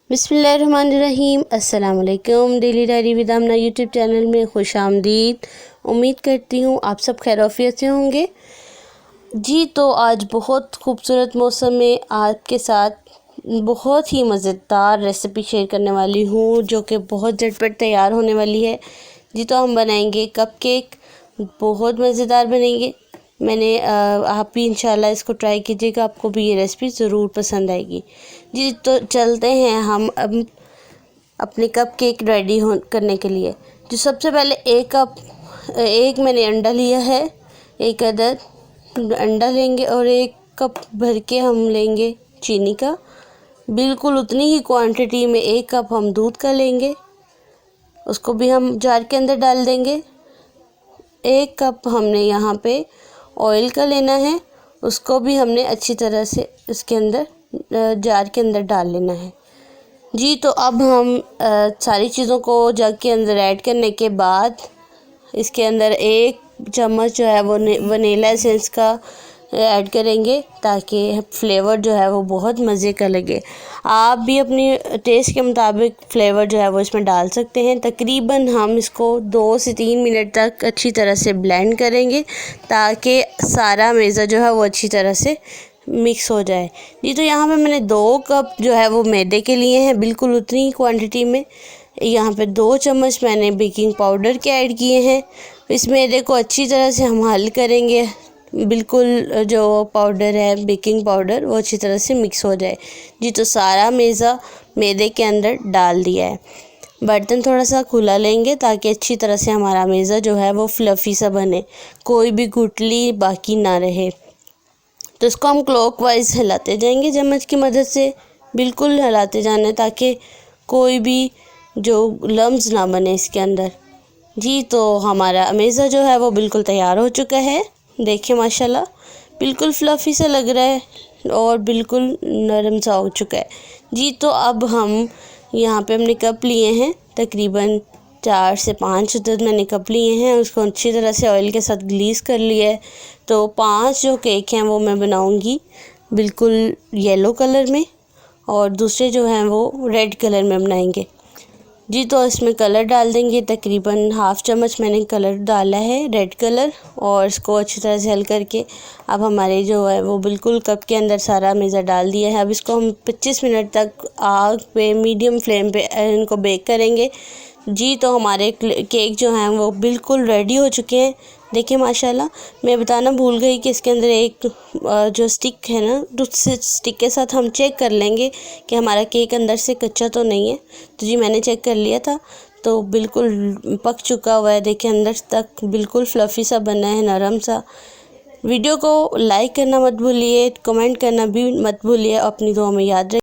बिस्मिल्लाहिर्रहमानिर्रहीम। अस्सलाम वालेकुम। Daily diary with Amna YouTube channel में खुश आमदीद। उम्मीद करती हूँ आप सब खैरियत से होंगे। जी तो आज बहुत खूबसूरत मौसम में आपके साथ बहुत ही मज़ेदार रेसिपी शेयर करने वाली हूँ, जो कि बहुत झटपट तैयार होने वाली है। जी तो हम बनाएंगे कपकेक, बहुत मज़ेदार बनेंगे। आप भी इंशाल्लाह इसको ट्राई कीजिएगा, आपको भी ये रेसिपी ज़रूर पसंद आएगी। जी तो चलते हैं हम अब अपने कपकेक रेडी करने के लिए। जो सबसे पहले एक मैंने अंडा लिया है, एक अदद अंडा लेंगे और 1 कप भर के हम लेंगे चीनी का। बिल्कुल उतनी ही क्वांटिटी में 1 कप हम दूध का लेंगे, उसको भी हम जार के अंदर डाल देंगे। 1 कप हमने यहाँ पे ऑयल का लेना है, उसको भी हमने अच्छी तरह से इसके अंदर जार के अंदर डाल लेना है। जी तो अब हम सारी चीज़ों को जग के अंदर ऐड करने के बाद इसके अंदर 1 चम्मच जो है वो वनीला एसेंस का ऐड करेंगे, ताकि फ्लेवर जो है वो बहुत मज़े का लगे। आप भी अपनी टेस्ट के मुताबिक फ्लेवर जो है वो इसमें डाल सकते हैं। तकरीबन हम इसको 2 से 3 मिनट तक अच्छी तरह से ब्लेंड करेंगे, ताकि सारा मेज़ा जो है वो अच्छी तरह से मिक्स हो जाए। जी तो यहाँ पे मैंने 2 कप जो है वो मैदे के लिए हैं, बिल्कुल उतनी ही क्वांटिटी में। यहाँ पे 2 चम्मच मैंने बेकिंग पाउडर के ऐड किए हैं। इस मैदे को अच्छी तरह से हम हल करेंगे, बिल्कुल जो पाउडर है बेकिंग पाउडर वो अच्छी तरह से मिक्स हो जाए। जी तो सारा मेज़ा मैदे के अंदर डाल दिया है। बर्तन थोड़ा सा खुला लेंगे, ताकि अच्छी तरह से हमारा मेज़ा जो है वो फ्लफ़ी सा बने, कोई भी गुठली बाकी ना रहे। तो इसको हम क्लॉकवाइज हिलाते जाएंगे चम्मच की मदद से, बिल्कुल हिलाते जाना है, ताकि कोई भी जो लम्स ना बने इसके अंदर। जी तो हमारा मेज़ा जो है वो बिल्कुल तैयार हो चुका है। देखिए माशाल्लाह बिल्कुल फ्लफ़ी सा लग रहा है और बिल्कुल नरम सा हो चुका है। जी तो अब हम यहाँ पे हमने कप लिए हैं, तकरीबन 4 से 5 अदद मैंने कप लिए हैं। उसको अच्छी तरह से ऑयल के साथ ग्रीस कर लिया है। तो 5 जो केक हैं वो मैं बनाऊंगी बिल्कुल येलो कलर में, और दूसरे जो हैं वो रेड कलर में बनाएंगे। जी तो इसमें कलर डाल देंगे, तकरीबन ½ चम्मच मैंने कलर डाला है रेड कलर, और इसको अच्छी तरह से हल करके अब हमारे जो है वो बिल्कुल कप के अंदर सारा मेज़ा डाल दिया है। अब इसको हम 25 मिनट तक आग पे मीडियम फ्लेम पे इनको बेक करेंगे। जी तो हमारे केक जो हैं वो बिल्कुल रेडी हो चुके हैं। देखिए माशाल्लाह, मैं बताना भूल गई कि इसके अंदर एक जो स्टिक है ना, उस स्टिक के साथ हम चेक कर लेंगे कि हमारा केक अंदर से कच्चा तो नहीं है। तो जी मैंने चेक कर लिया था, तो बिल्कुल पक चुका हुआ है। देखिए अंदर तक बिल्कुल फ्लफ़ी सा बना है, नरम सा। वीडियो को लाइक करना मत भूलिए, कमेंट करना भी मत भूलिए। अपनी दुआ में याद रखिए।